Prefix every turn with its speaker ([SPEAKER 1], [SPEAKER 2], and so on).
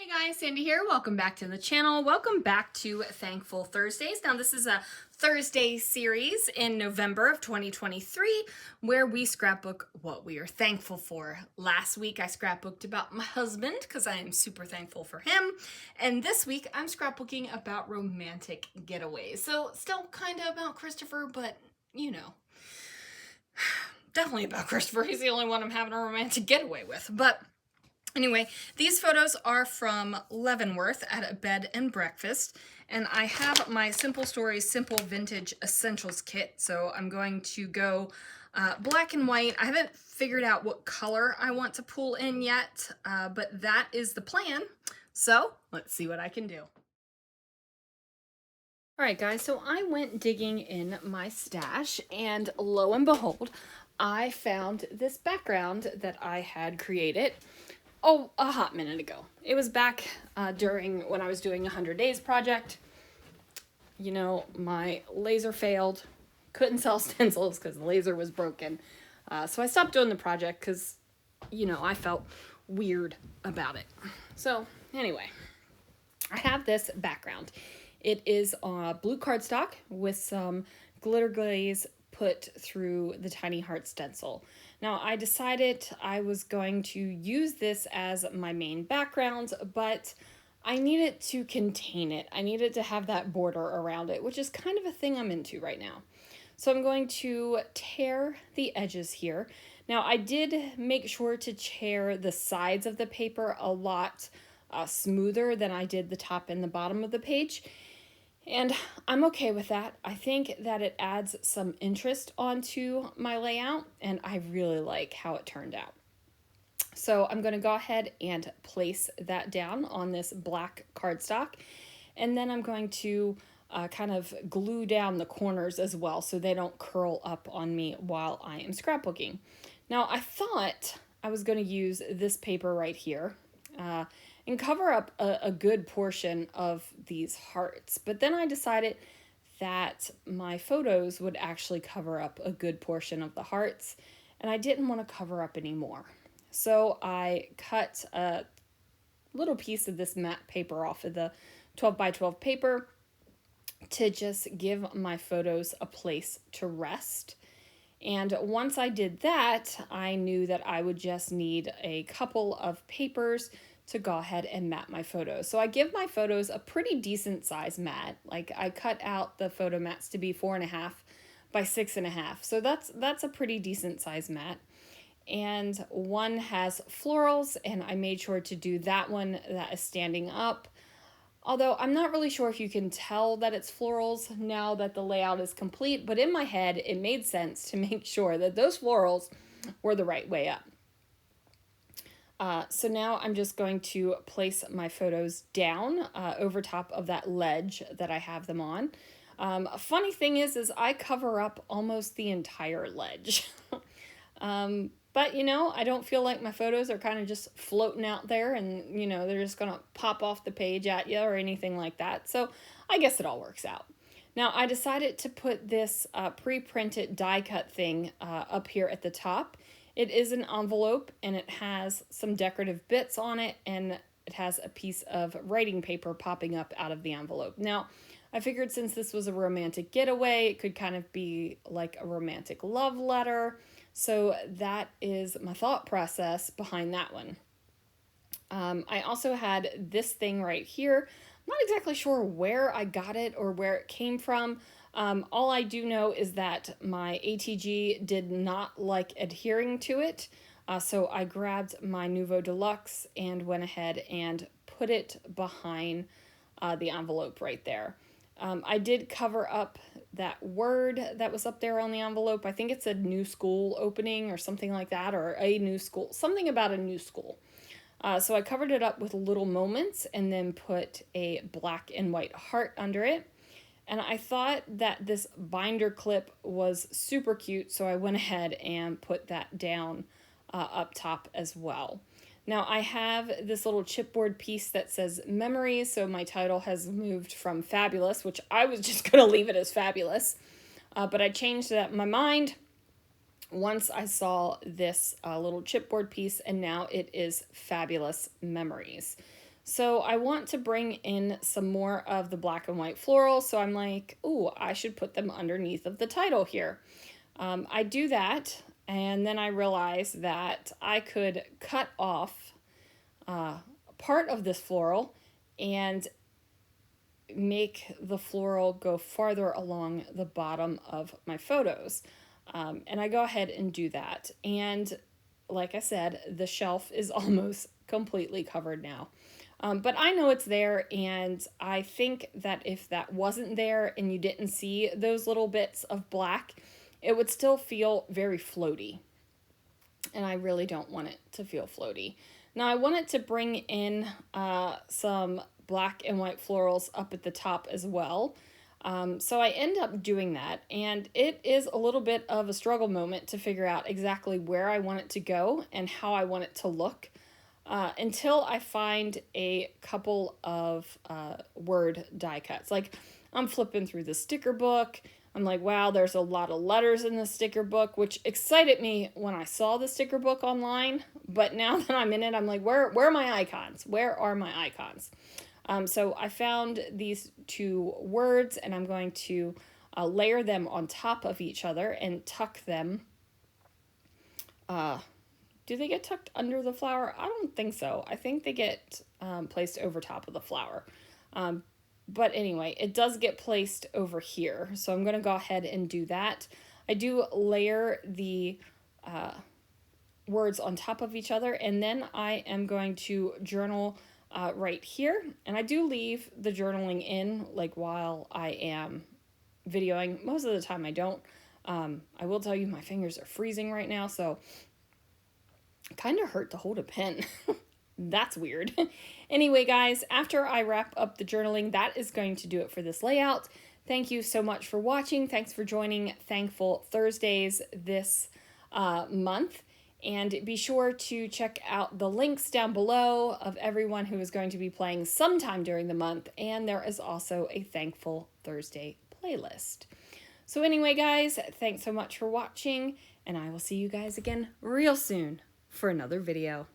[SPEAKER 1] Hey guys, Sandy here. Welcome back to the channel. Welcome back to Thankful Thursdays. Now this is a Thursday series in November of 2023 where we scrapbook what we are thankful for. Last week I scrapbooked about my husband because I am super thankful for him. And this week I'm scrapbooking about romantic getaways. So still kind of about Christopher, but you know, definitely about Christopher. He's the only one I'm having a romantic getaway with. But anyway, these photos are from Leavenworth at a bed and breakfast, and I have my Simple Stories Simple Vintage Essentials kit, so I'm going to go black and white. I haven't figured out what color I want to pull in yet, but that is the plan, so let's see what I can do. All right, guys, so I went digging in my stash, and lo and behold, I found this background that I had created a hot minute ago. It was back during when I was doing a 100 Days project. You know, my laser failed. Couldn't sell stencils because the laser was broken. So I stopped doing the project because, you know, I felt weird about it. So anyway, I have this background. It is blue cardstock with some glitter glaze put through the tiny heart stencil. Now I decided I was going to use this as my main background, but I needed to contain it. I needed to have that border around it, which is kind of a thing I'm into right now. So I'm going to tear the edges here. Now I did make sure to tear the sides of the paper a lot smoother than I did the top and the bottom of the page. And I'm okay with that. I think that it adds some interest onto my layout, and I really like how it turned out. So I'm going to go ahead and place that down on this black cardstock, and then I'm going to kind of glue down the corners as well so they don't curl up on me while I am scrapbooking. Now I thought I was going to use this paper right here and cover up a good portion of these hearts. But then I decided that my photos would actually cover up a good portion of the hearts, and I didn't want to cover up anymore. So I cut a little piece of this matte paper off of the 12 by 12 paper to just give my photos a place to rest. And once I did that, I knew that I would just need a couple of papers to go ahead and mat my photos. So I give my photos a pretty decent size mat. Like I cut out the photo mats to be 4.5 by 6.5. So that's a pretty decent size mat. And one has florals, and I made sure to do that one that is standing up. Although I'm not really sure if you can tell that it's florals now that the layout is complete, but in my head it made sense to make sure that those florals were the right way up. So now I'm just going to place my photos down over top of that ledge that I have them on. A funny thing is I cover up almost the entire ledge. But, you know, I don't feel like my photos are kind of just floating out there and, you know, they're just going to pop off the page at you or anything like that. So I guess it all works out. Now, I decided to put this pre-printed die cut thing up here at the top. It is an envelope, and it has some decorative bits on it, and it has a piece of writing paper popping up out of the envelope. Now, I figured since this was a romantic getaway, it could kind of be like a romantic love letter. So that is my thought process behind that one. I also had this thing right here. I'm not exactly sure where I got it or where it came from. All I do know is that my ATG did not like adhering to it. So I grabbed my Nuvo Deluxe and went ahead and put it behind the envelope right there. I did cover up that word that was up there on the envelope. I think it said new school opening or something like that, or a new school, something about a new school. So I covered it up with little moments and then put a black and white heart under it. And I thought that this binder clip was super cute, so I went ahead and put that down up top as well. Now I have this little chipboard piece that says memories, so my title has moved from fabulous, which I was just going to leave it as fabulous, but I changed my mind once I saw this little chipboard piece, and now it is fabulous memories. So I want to bring in some more of the black and white floral. So I'm like, ooh, I should put them underneath of the title here. I do that, and then I realize that I could cut off part of this floral and make the floral go farther along the bottom of my photos. And I go ahead and do that. And like I said, the shelf is almost completely covered now. But I know it's there, and I think that if that wasn't there and you didn't see those little bits of black, it would still feel very floaty. And I really don't want it to feel floaty. Now I want it to bring in some black and white florals up at the top as well. So I end up doing that, and it is a little bit of a struggle moment to figure out exactly where I want it to go and how I want it to look until I find a couple of word die cuts. Like, I'm flipping through the sticker book. I'm like, wow, there's a lot of letters in the sticker book, which excited me when I saw the sticker book online. But now that I'm in it, I'm like, where are my icons? Where are my icons? So I found these two words, and I'm going to layer them on top of each other and tuck them. Do they get tucked under the flower? I don't think so. I think they get placed over top of the flower. But anyway, it does get placed over here. So I'm going to go ahead and do that. I do layer the words on top of each other, and then I am going to journal right here. And I do leave the journaling in like while I am videoing. Most of the time I don't. I will tell you my fingers are freezing right now, so it kind of hurt to hold a pen. That's weird. Anyway, guys, after I wrap up the journaling, that is going to do it for this layout. Thank you so much for watching. Thanks for joining Thankful Thursdays this month. And be sure to check out the links down below of everyone who is going to be playing sometime during the month. And there is also a Thankful Thursday playlist. So anyway, guys, thanks so much for watching, and I will see you guys again real soon for another video.